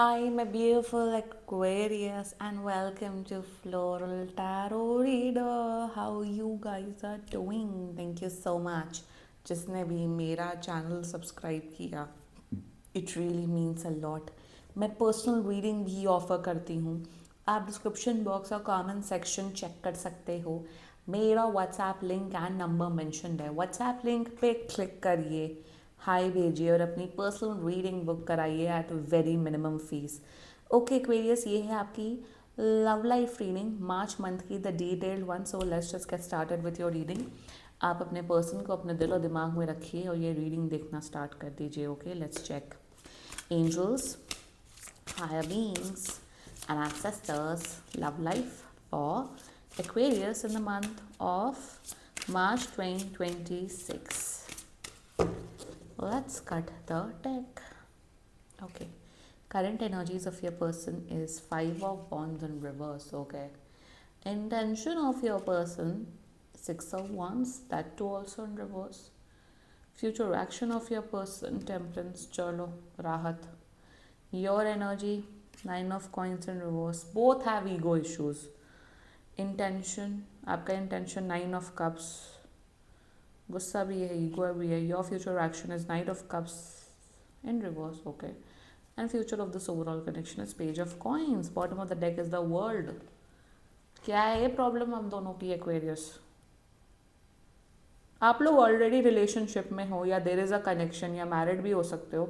Hi, my beautiful Aquarius, and welcome to Floral Tarot Reader. How you guys are doing? Thank you so much. जिसने भी मेरा channel subscribe किया, it really means a lot. मैं personal reading भी offer करती हूँ. आप description box और कमेंट सेक्शन चेक कर सकते हो. मेरा WhatsApp link and number mentioned है. व्हाट्सएप लिंक पे क्लिक करिए, हाय भेजिए और अपनी पर्सनल रीडिंग बुक कराइए at very minimum fees. Okay Aquarius, ये है आपकी love life reading March month की, the detailed one. So let's just get started with your reading. आप अपने पर्सन को अपने दिल और दिमाग में रखिए और ये रीडिंग देखना स्टार्ट कर दीजिए. Okay, let's check. Angels, higher beings, and ancestors, love life for Aquarius in the month of March 2026. Let's cut the deck. Okay. Current energies of your person is Five of Wands in reverse. Okay. Intention of your person, Six of Wands, that too also in reverse. Future action of your person, Temperance, chalo, rahat. Your energy, Nine of Coins in reverse. Both have ego issues. Intention, आपका intention Nine of Cups. गुस्सा भी है, ego भी है. Your future action is Knight of Cups in reverse. Okay. And future of this overall connection is Page of Coins. Bottom of the deck is the World. क्या है ये problem आप दोनों की एक्वेरियस? आप लोग ऑलरेडी रिलेशनशिप में हो या देर इज़ अ कनेक्शन या मैरिड भी हो सकते हो.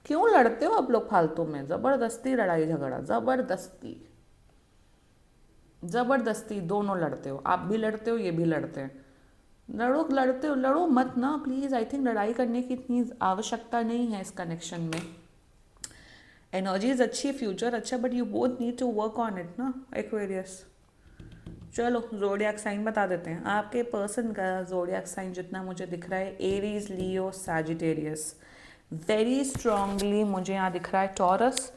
क्यों लड़ते हो आप लोग फालतू में? ज़बरदस्ती लड़ाई झगड़ा, ज़बरदस्ती ज़बरदस्ती दोनों लड़ते हो. आप भी लड़ते हो, ये भी लड़ते हैं. लड़ते हो, लड़ो मत ना प्लीज़. आई थिंक लड़ाई करने की इतनी आवश्यकता नहीं है इस कनेक्शन में. एनर्जीज अच्छी, फ्यूचर अच्छा, but you both need to work on it ना एक्वेरियस. चलो जोडियाक साइन बता देते हैं. आपके पर्सन का जोडियाक साइन जितना मुझे दिख रहा है, एरीज, लियो, सैजिटेरियस. वेरी स्ट्रांगली मुझे यहाँ दिख रहा है taurus,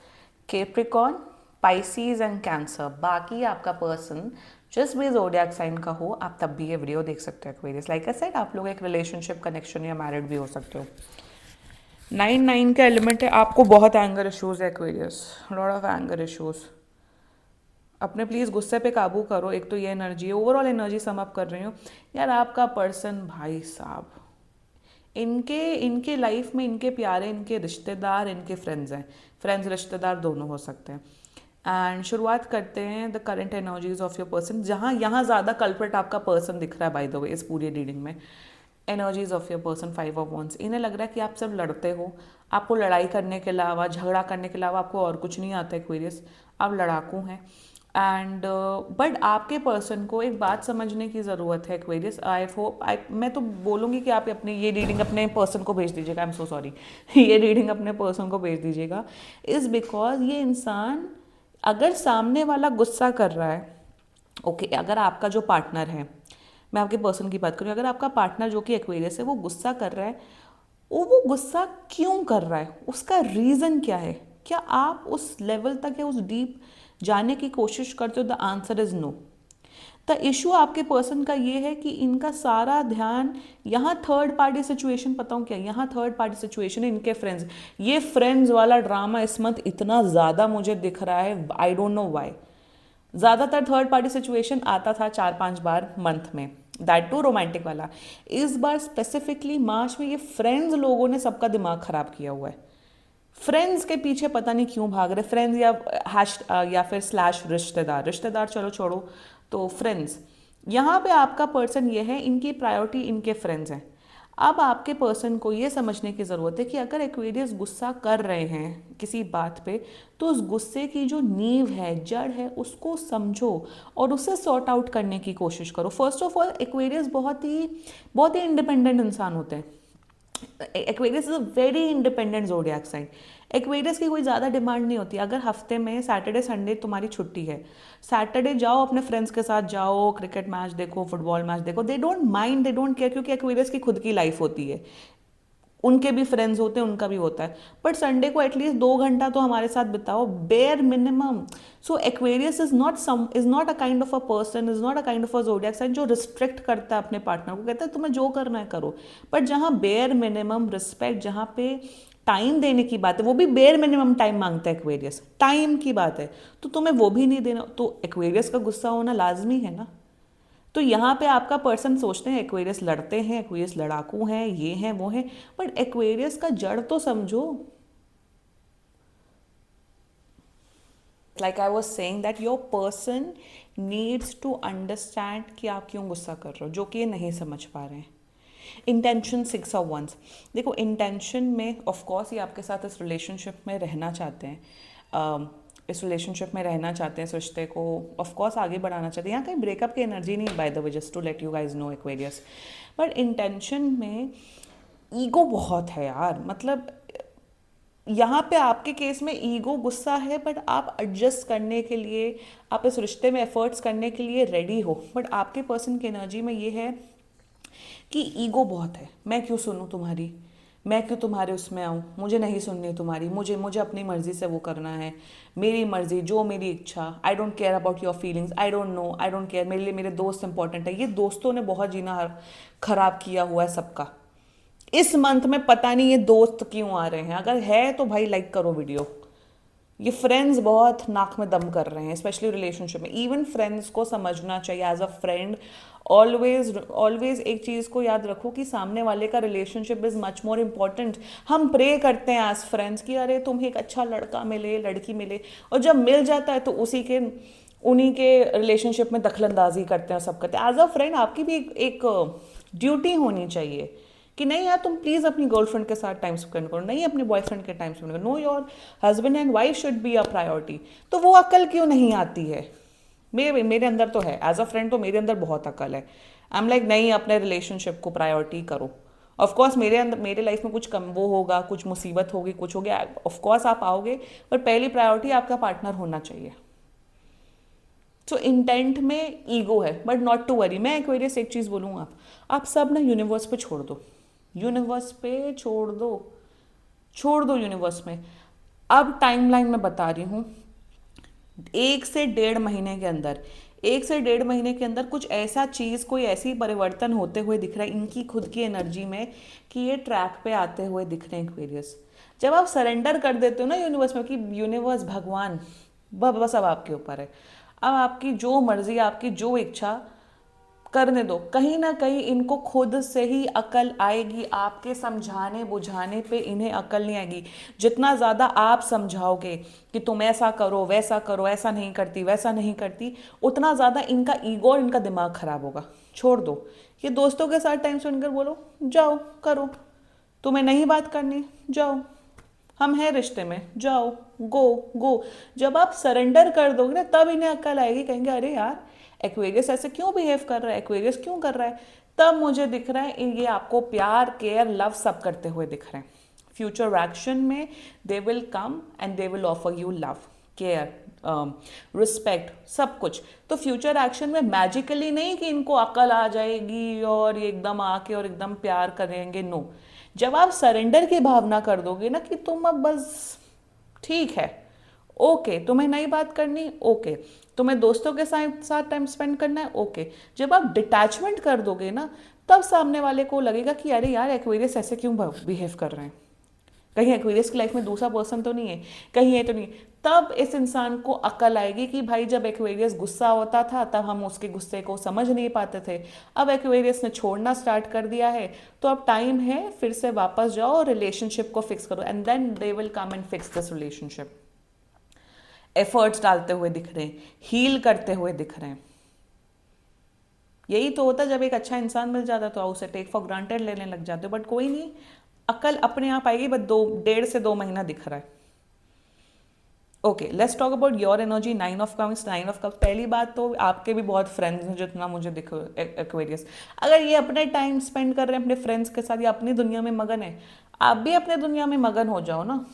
Capricorn, Pisces and cancer. बाकी आपका पर्सन जिस भी जोडियाक साइन का हो, आप तब भी ये वीडियो देख सकते हो एक्वेरियस. लाइक आई सेड, आप लोग एक रिलेशनशिप, कनेक्शन या मैरिड भी हो सकते हो. 9 का एलिमेंट है. आपको बहुत एंगर इश्यूज है Aquarius, lot of anger issues. अपने प्लीज़ गुस्से पे काबू करो. एक तो ये energy, overall energy sum up कर रही हूँ यार. आपका पर्सन भाई साहब, इनके इनके लाइफ में इनके प्यारे, इनके रिश्तेदार, इनके फ्रेंड्स हैं. फ्रेंड्स रिश्तेदार दोनों हो सकते हैं. एंड शुरुआत करते हैं the current energies of your person. जहाँ यहाँ ज़्यादा कल्प्रिट आपका पर्सन दिख रहा है बाय द वे इस पूरी रीडिंग में. Energies of your person, five of wands. इन्हें लग रहा है कि आप सब लड़ते हो. आपको लड़ाई करने के अलावा, झगड़ा करने के अलावा आपको और कुछ नहीं आता एक्वेरियस. आप लड़ाकू हैं. एंड बट आपके पर्सन को एक बात समझने की ज़रूरत है एक्वेरियस. आई होप, मैं तो बोलूँगी कि आप अपने ये रीडिंग अपने पर्सन को भेज दीजिएगा. आई एम सो सॉरी. ये रीडिंग अपने पर्सन को भेज दीजिएगा. इज़ बिकॉज ये इंसान, अगर सामने वाला गुस्सा कर रहा है, ओके अगर आपका जो पार्टनर है, मैं आपके पर्सन की बात करूँ, अगर आपका पार्टनर जो कि एक्वेरियस है वो गुस्सा कर रहा है, वो गुस्सा क्यों कर रहा है, उसका रीज़न क्या है? क्या आप उस लेवल तक या उस डीप जाने की कोशिश करते हो? The answer is no. The issue आपके पर्सन का ये है कि इनका सारा ध्यान यहाँ थर्ड पार्टी सिचुएशन, पता हूँ क्या, यहाँ थर्ड पार्टी सिचुएशन है. इनके फ्रेंड्स, ये फ्रेंड्स वाला ड्रामा इस मंथ इतना ज़्यादा मुझे दिख रहा है. I don't know why. ज़्यादातर थर्ड पार्टी सिचुएशन आता था 4-5 बार मंथ में, दैट टू रोमांटिक वाला. इस बार स्पेसिफिकली मार्च में ये फ्रेंड्स लोगों ने सबका दिमाग ख़राब किया हुआ है. फ्रेंड्स के पीछे पता नहीं क्यों भाग रहे. फ्रेंड्स या हैश या फिर स्लैश रिश्तेदार. रिश्तेदार चलो छोड़ो, तो फ्रेंड्स. यहाँ पे आपका पर्सन ये है, इनकी प्रायोरिटी इनके फ्रेंड्स हैं. अब आपके पर्सन को ये समझने की ज़रूरत है कि अगर एक्वेरियस गुस्सा कर रहे हैं किसी बात पे, तो उस गुस्से की जो नींव है, जड़ है, उसको समझो और उसे सॉर्ट आउट करने की कोशिश करो. फर्स्ट ऑफ ऑल, एक्वेरियस बहुत ही इंडिपेंडेंट इंसान होते हैं. Aquarius is a very independent zodiac sign. Aquarius की कोई ज़्यादा डिमांड नहीं होती. अगर हफ्ते में सैटरडे संडे तुम्हारी छुट्टी है, सैटरडे जाओ अपने फ्रेंड्स के साथ, जाओ क्रिकेट मैच देखो, फुटबॉल मैच देखो. They don't mind, they don't care, क्योंकि एक्वेरियस की खुद की लाइफ होती है. उनके भी फ्रेंड्स होते हैं, उनका भी होता है. बट संडे को एटलीस्ट 2 घंटा तो हमारे साथ बिताओ, bare minimum. So Aquarius is not a kind of a person, is not a kind of a zodiac sign जो रिस्ट्रिक्ट करता है अपने पार्टनर को, कहता है तुम्हें जो करना है करो. बट जहाँ बेयर मिनिमम रिस्पेक्ट, जहाँ पे टाइम देने की बात है, वो भी बेयर मिनिमम टाइम मांगता है एक्वेरियस, टाइम की बात है, तो तुम्हें वो भी नहीं देना, तो एक्वेरियस का गुस्सा होना लाजमी है ना। तो यहाँ पे आपका पर्सन सोचते हैं एक्वेरियस लड़ते हैं, एक्वेरियस लड़ाकू हैं, ये हैं वो हैं, बट एक्वेरियस का जड़ तो समझो। Like I was saying that your person needs to understand कि आप क्यों गुस्सा कर रहे हो, जो कि ये नहीं समझ पा रहे हैं। इंटेंशन 6 ऑफ वंस, देखो इंटेंशन में ऑफ कोर्स ये आपके साथ इस रिलेशनशिप में रहना चाहते हैं, इस रिलेशनशिप में रहना चाहते हैं, इस रिश्ते को ऑफ कोर्स आगे बढ़ाना चाहते हैं। यहाँ कहीं ब्रेकअप की एनर्जी नहीं, by the way, just to let you guys know Aquarius. But intention में ईगो बहुत है यार, मतलब यहाँ पे आपके केस में ईगो गुस्सा है, बट आप एडजस्ट करने के लिए, आप इस रिश्ते में एफर्ट्स करने के लिए रेडी हो, बट आपके पर्सन की एनर्जी में ये है कि ईगो बहुत है, मैं क्यों सुनूं तुम्हारी, मैं क्यों तुम्हारे उसमें आऊँ, मुझे नहीं सुननी तुम्हारी, मुझे मुझे अपनी मर्जी से वो करना है, मेरी मर्जी, जो मेरी इच्छा, I don't care about your feelings, I don't know, I don't care, मेरे लिए मेरे दोस्त इंपॉर्टेंट है। ये दोस्तों ने बहुत जीना खराब किया हुआ है सबका। इस मंथ में पता नहीं ये दोस्त क्यों आ रहे हैं, अगर है तो भाई लाइक करो वीडियो। ये फ्रेंड्स बहुत नाक में दम कर रहे हैं, स्पेशली रिलेशनशिप में। इवन फ्रेंड्स को समझना चाहिए as a friend, always always एक चीज़ को याद रखो कि सामने वाले का relationship is much more important. हम प्रे करते हैं एज फ्रेंड्स कि अरे तुम्हें एक अच्छा लड़का मिले, लड़की मिले, और जब मिल जाता है तो उन्हीं के रिलेशनशिप में दखलंदाजी करते हैं, सब करते हैं। एज अ फ्रेंड आपकी भी एक ड्यूटी होनी चाहिए कि नहीं यार तुम प्लीज़ अपनी गर्लफ्रेंड के साथ टाइम स्पेंड करो, नहीं अपने बॉयफ्रेंड के टाइम स्पेंड करो, know your husband and wife should be a priority. तो वो अक्ल क्यों नहीं आती है? मेरे अंदर तो है, एज अ फ्रेंड तो मेरे अंदर बहुत अक्ल है। आई एम लाइक नहीं, अपने रिलेशनशिप को प्रायोरिटी करो। ऑफकोर्स मेरे लाइफ में कुछ कम वो होगा, कुछ मुसीबत होगी, कुछ हो गया, ऑफकोर्स आप आओगे, पर पहली प्रायोरिटी आपका पार्टनर होना चाहिए। तो इंटेंट में ईगो है, बट नॉट टू वरी। मैं एक्वेरियस एक चीज़ बोलूँ, आप सब ना यूनिवर्स पे छोड़ दो, यूनिवर्स पे छोड़ दो यूनिवर्स में। अब टाइमलाइन में बता रही हूँ, 1 से 1.5 महीने के अंदर कुछ ऐसा चीज़, कोई ऐसी परिवर्तन होते हुए दिख रहा है इनकी खुद की एनर्जी में कि ये ट्रैक पे आते हुए दिख रहे हैं एक्वेरियस। जब आप सरेंडर कर देते हो ना यूनिवर्स में कि यूनिवर्स भगवान बस अब आपके ऊपर है, अब आपकी जो मर्जी, आपकी जो इच्छा करने दो, कहीं ना कहीं इनको खुद से ही अकल आएगी। आपके समझाने बुझाने पे इन्हें अकल नहीं आएगी। जितना ज़्यादा आप समझाओगे कि तुम ऐसा करो, वैसा करो, ऐसा नहीं करती, वैसा नहीं करती, उतना ज़्यादा इनका ईगो और इनका दिमाग खराब होगा। छोड़ दो, ये दोस्तों के साथ टाइम स्पेंड कर, बोलो जाओ करो, तुम्हें नहीं बात करनी जाओ, हम हैं रिश्ते में, जाओ, गो। जब आप सरेंडर कर दोगे ना, तब इन्हें अक्ल आएगी, कहेंगे अरे यार एक्वेरियस ऐसे क्यों बिहेव कर रहा है, एक्वेरियस क्यों कर रहा है। तब मुझे दिख रहा है ये आपको प्यार, केयर, लव सब करते हुए दिख रहे हैं। फ्यूचर एक्शन में दे will come and they will offer you love, care, respect, सब कुछ। तो फ्यूचर एक्शन में मैजिकली नहीं कि इनको अकल आ जाएगी और ये एकदम आके और एकदम प्यार करेंगे, नो। जब आप सरेंडर की भावना कर दोगे ना कि तुम अब बस ठीक है, ओके, तुम्हें नई बात करनी, ओके, तुम्हें दोस्तों के साथ टाइम स्पेंड करना है, ओके। जब आप डिटैचमेंट कर दोगे ना, तब सामने वाले को लगेगा कि अरे यार एक्वेरियस ऐसे क्यों बिहेव कर रहे हैं, कहीं एक्वेरियस की लाइफ में दूसरा पर्सन तो नहीं है, कहीं ये तो नहीं। तब इस इंसान को अकल आएगी कि भाई जब एक्वेरियस गुस्सा होता था तब हम उसके गुस्से को समझ नहीं पाते थे, अब एक्वेरियस ने छोड़ना स्टार्ट कर दिया है, तो अब टाइम है फिर से वापस जाओ और रिलेशनशिप को फिक्स करो, and then they will come and fix this relationship. Efforts डालते हुए दिख रहे हैं, हील करते हुए दिख रहे हैं। यही तो होता है, जब एक अच्छा इंसान मिल जाता है तो उसे टेक फॉर ग्रांटेड लेने लग जाते हो, बट कोई नहीं, अकल अपने आप आएगी, बस 1.5 से 2 महीना दिख रहा है। Okay, let's talk about your energy. 9 of cups. पहली बात तो आपके भी बहुत फ्रेंड्स हैं, जितना मुझे दिखो एक्वेरियस, अगर ये अपने टाइम स्पेंड कर रहे हैं अपने फ्रेंड्स के साथ या अपनी दुनिया में मगन है, आप भी अपने दुनिया में मगन हो जाओ ना।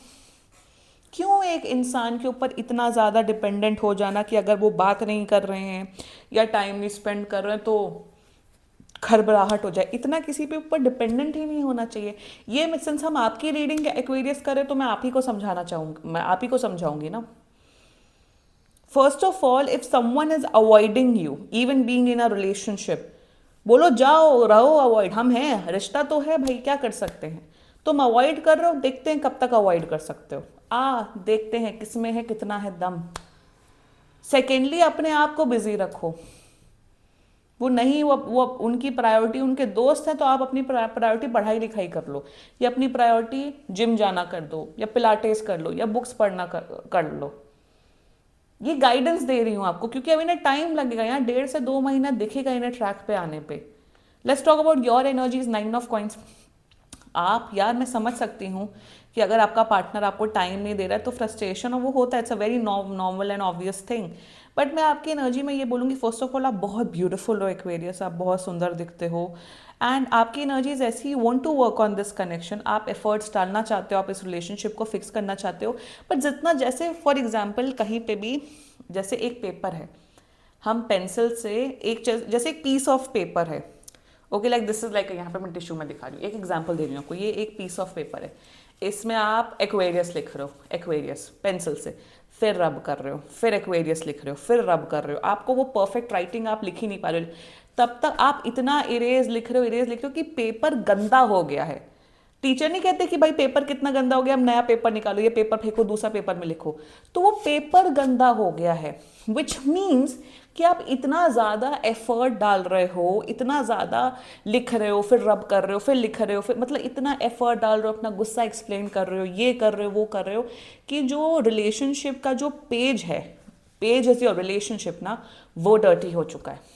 क्यों एक इंसान के ऊपर इतना ज़्यादा डिपेंडेंट हो जाना कि अगर वो बात नहीं कर रहे हैं या टाइम नहीं स्पेंड कर रहे हैं तो खरबराहट हो जाए। इतना किसी पे ऊपर डिपेंडेंट ही नहीं होना चाहिए। ये सिंस हम आपकी रीडिंग एक्वेरियस करें तो मैं आप ही को समझाना चाहूँगी, मैं आप ही को समझाऊंगी ना। First of all, if someone is avoiding you even being in a relationship, बोलो जाओ रहो अवॉइड, हम हैं, रिश्ता तो है भाई, क्या कर सकते हैं। तुम अवॉइड कर रहे हो, देखते हैं कब तक अवॉइड कर सकते हो। देखते हैं किसमें है कितना है दम। सेकेंडली, अपने आप को बिजी रखो। वो नहीं, वो उनकी प्रायोरिटी उनके दोस्त है, तो आप अपनी प्रायोरिटी पढ़ाई लिखाई कर लो, या अपनी प्रायोरिटी जिम जाना कर दो, या पिलाटेस कर लो, या बुक्स पढ़ना कर लो। ये गाइडेंस दे रही हूँ आपको, क्योंकि अभी इन्हें टाइम लगेगा, यहाँ 1.5 से 2 महीना दिखेगा इन्हें ट्रैक पे आने पे। Let's talk about your energies, 9 of coins. आप, यार मैं समझ सकती हूँ कि अगर आपका पार्टनर आपको टाइम नहीं दे रहा है तो फ्रस्ट्रेशन वो होता है, it's a very normal and obvious thing. But मैं आपकी एनर्जी में ये बोलूँगी, फर्स्ट ऑफ ऑल आप बहुत ब्यूटीफुल हो एक्वेरियस, आप बहुत सुंदर दिखते हो, एंड आपकी एनर्जीज ऐसी, you want to work on this connection, आप एफर्ट्स डालना चाहते हो, आप इस रिलेशनशिप को फिक्स करना चाहते हो। बट जितना, जैसे फॉर एग्जाम्पल कहीं पे भी, जैसे एक पेपर है, हम पेंसिल से एक, जैसे एक पीस ऑफ पेपर है, okay, like this is like, यहाँ पे मैं टिश्यू में दिखा रही हूँ, एक एग्जांपल दे रही हूँ आपको, ये एक पीस ऑफ पेपर है, इसमें आप एक्वेरियस लिख रहे हो, एक्वेरियस पेंसिल से, फिर रब कर रहे हो, फिर एक्वेरियस लिख रहे हो, फिर रब कर रहे हो, आपको वो परफेक्ट राइटिंग आप लिख ही नहीं पा रहे हो, तब तक आप इतना इरेज लिख रहे हो, इरेज लिख रहे हो कि पेपर गंदा हो गया है। टीचर नहीं कहते कि भाई पेपर कितना गंदा हो गया, अब नया पेपर निकालो, ये पेपर फेंको, दूसरा पेपर में लिखो, तो वो पेपर गंदा हो गया है, विच मीन्स कि आप इतना ज़्यादा एफर्ट डाल रहे हो, इतना ज़्यादा लिख रहे हो, फिर रब कर रहे हो, फिर लिख रहे हो, फिर मतलब इतना एफर्ट डाल रहे हो, अपना गुस्सा एक्सप्लेन कर रहे हो, ये कर रहे हो, वो कर रहे हो, कि जो रिलेशनशिप का जो पेज है, पेज इज योर रिलेशनशिप ना, वो डर्टी हो चुका है।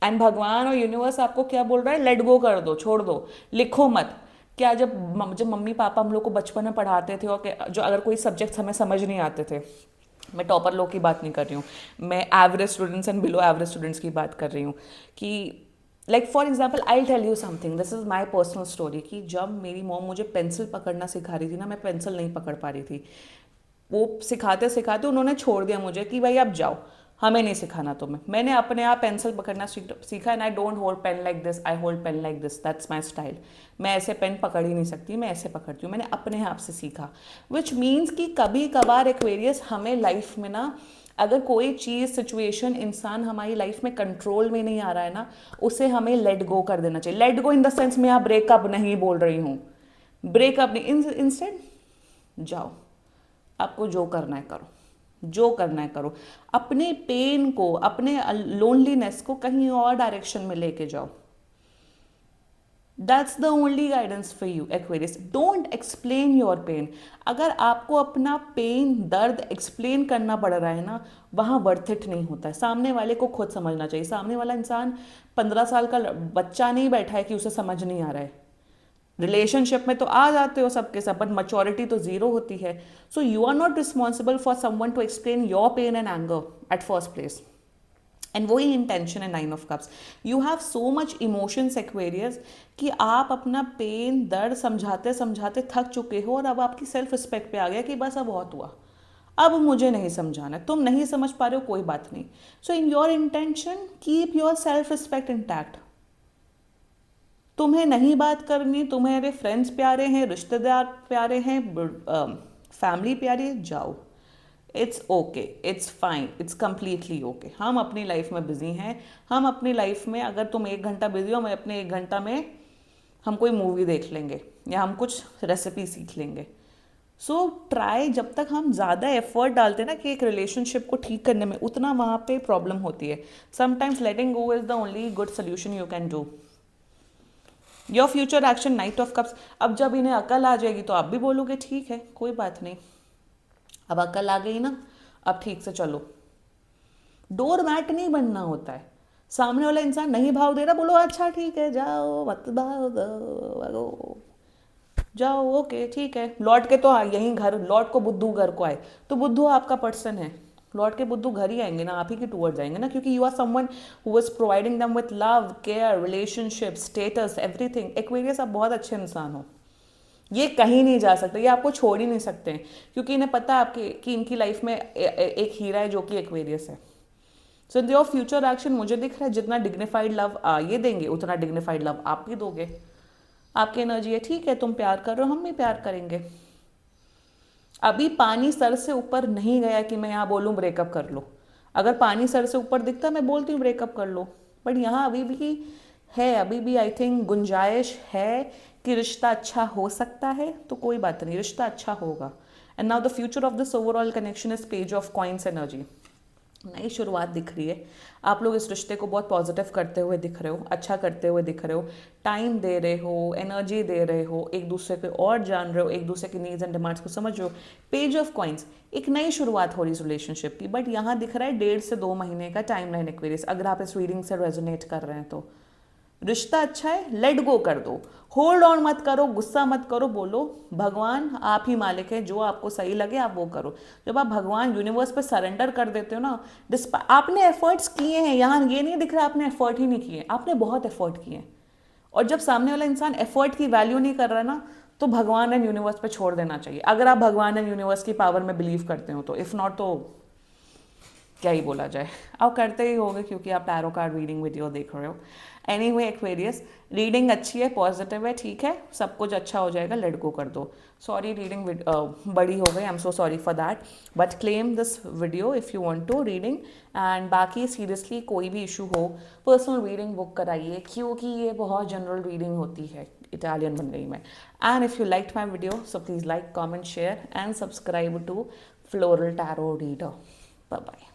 एंड भगवान और यूनिवर्स आपको क्या बोल रहा है, लेट गो कर दो, छोड़ दो, लिखो मत। क्या, जब मम्मी पापा हम लोग को बचपन में पढ़ाते थे, और जो अगर कोई सब्जेक्ट्स हमें समझ नहीं आते थे, मैं टॉपर लोग की बात नहीं कर रही हूँ, मैं average students and below average students की बात कर रही हूँ, कि like for example I tell you something, this is my personal story, कि जब मेरी मॉम मुझे पेंसिल पकड़ना सिखा रही थी ना, मैं पेंसिल नहीं पकड़ पा रही थी, वो सिखाते सिखाते उन्होंने छोड़ दिया मुझे कि भाई आप जाओ, हमें नहीं सिखाना तुम्हें। मैंने अपने आप पेंसिल पकड़ना सीखा, and I don't hold pen like this, I hold pen like this, that's my style. मैं ऐसे पेन पकड़ ही नहीं सकती, मैं ऐसे पकड़ती हूँ, मैंने अपने आप से सीखा। विच मीन्स कि कभी कभार एक्वेरियस, हमें लाइफ में ना, अगर कोई चीज़, सिचुएशन, इंसान हमारी लाइफ में कंट्रोल में नहीं आ रहा है ना, उसे हमें लेट गो कर देना चाहिए। Let go in the sense, मैं यहाँ ब्रेकअप नहीं बोल रही हूँ, ब्रेकअप नहीं, इंस्टेड जाओ, आपको जो करना है करो, जो करना है करो, अपने पेन को, अपने लोनलीनेस को कहीं और डायरेक्शन में लेके जाओ। That's the only guidance for you Aquarius. Don't explain your pain. अगर आपको अपना पेन, दर्द एक्सप्लेन करना पड़ रहा है ना, वहाँ वर्थ इट नहीं होता है। सामने वाले को खुद समझना चाहिए। सामने वाला इंसान 15 साल का बच्चा नहीं बैठा है कि उसे समझ नहीं आ रहा है। रिलेशनशिप में तो आ जाते हो सबके सब, बट मैच्योरिटी तो जीरो होती है। So you are not responsible for someone to explain your pain and anger at first place. And वही इंटेंशन है 9 of cups. You have so much emotions Aquarius, कि आप अपना पेन, दर्द समझाते समझाते थक चुके हो, और अब आपकी सेल्फ रिस्पेक्ट पे आ गया कि बस अब बहुत हुआ, अब मुझे नहीं समझाना है। तुम नहीं समझ पा रहे हो, कोई बात नहीं। So in your intention, keep your self respect intact. तुम्हें नहीं बात करनी, तुम्हारे फ्रेंड्स प्यारे हैं, रिश्तेदार प्यारे हैं, फैमिली प्यारी है, जाओ, it's okay, it's fine, it's completely okay. हम अपनी लाइफ में बिजी हैं, हम अपनी लाइफ में, अगर तुम 1 घंटा बिजी हो, मैं अपने 1 घंटा में हम कोई मूवी देख लेंगे, या हम कुछ रेसिपी सीख लेंगे। सो ट्राई, जब तक हम ज़्यादा एफर्ट डालते हैं ना कि एक रिलेशनशिप को ठीक करने में, उतना वहाँ पे प्रॉब्लम होती है। Sometimes letting go is the only good solution you can do. Your future action, 9 of cups. अब जब इन्हें अकल आ जाएगी तो आप भी बोलोगे ठीक है, कोई बात नहीं, अब अकल आ गई ना, अब ठीक से चलो। डोर मैट नहीं बनना होता है। सामने वाला इंसान नहीं भाव दे रहा, बोलो अच्छा ठीक है, जाओ, मत भाव दो, जाओ, ओके ठीक है। लौट के तो यहीं घर, लौट को बुद्धू घर को आए, तो बुद्धू आपका पर्सन है, लौट के बुद्धू घर ही आएंगे ना, आप ही के टूवर्ड जाएंगे ना, क्योंकि you are someone who is providing them with love, care, relationship, status, everything. Aquarius, आप बहुत अच्छे इंसान हो, ये कहीं नहीं जा सकते, ये आपको छोड़ ही नहीं सकते हैं, क्योंकि इन्हें पता है आपके कि इनकी लाइफ में एक हीरा है जो कि एक्वेरियस है। सो योर फ्यूचर एक्शन, मुझे दिख रहा है जितना डिग्निफाइड लव ये देंगे, उतना डिग्निफाइड लव आप भी दोगे। आपकी एनर्जी है, ठीक है, तुम प्यार कर रहे हो, हम भी प्यार करेंगे। अभी पानी सर से ऊपर नहीं गया कि मैं यहाँ बोलूँ ब्रेकअप कर लो। अगर पानी सर से ऊपर दिखता, मैं बोलती हूँ ब्रेकअप कर लो, बट यहाँ अभी भी है अभी भी आई थिंक गुंजाइश है कि रिश्ता अच्छा हो सकता है, तो कोई बात नहीं, रिश्ता अच्छा होगा। And now the future of this overall connection is page of coins energy. नई शुरुआत दिख रही है, आप लोग इस रिश्ते को बहुत पॉजिटिव करते हुए दिख रहे हो, अच्छा करते हुए दिख रहे हो, टाइम दे रहे हो, एनर्जी दे रहे हो, एक दूसरे को और जान रहे हो, एक दूसरे की नीड्स एंड डिमांड्स को समझ रहे हो। पेज ऑफ कॉइंस, एक नई शुरुआत हो रही है रिलेशनशिप की, बट यहाँ दिख रहा है 1.5 से 2 महीने का टाइम लाइन एक्वेरियस, अगर आप इस रीडिंग से रेजोनेट कर रहे हैं तो। रिश्ता अच्छा है, लेट गो कर दो, होल्ड ऑन मत करो, गुस्सा मत करो, बोलो भगवान आप ही मालिक है, जो आपको सही लगे आप वो करो। जब आप भगवान यूनिवर्स पे सरेंडर कर देते हो ना, आपने एफर्ट्स किए हैं, यहाँ ये नहीं दिख रहा आपने एफर्ट ही नहीं किए, आपने बहुत एफर्ट किए हैं। और जब सामने वाला इंसान एफर्ट की वैल्यू नहीं कर रहा ना, तो भगवान एंड यूनिवर्स पे छोड़ देना चाहिए, अगर आप भगवान एंड यूनिवर्स की पावर में बिलीव करते हो तो। इफ़ नॉट तो क्या ही बोला जाए, आप करते ही होगे क्योंकि आप टैरो कार्ड रीडिंग वीडियो देख रहे हो। एनीवे एक्वेरियस, रीडिंग अच्छी है, पॉजिटिव है, ठीक है, सब कुछ अच्छा हो जाएगा, लेट गो कर दो। सॉरी रीडिंग बड़ी हो गई, I am so sorry for that, but claim this video if you want to reading. And बाकी सीरियसली कोई भी इशू हो, पर्सनल रीडिंग बुक कराइए, क्योंकि ये बहुत जनरल रीडिंग होती है इटालियन बन गई मैं। And if you like my video so please like, comment, share and subscribe to floral tarot reader. Bye bye.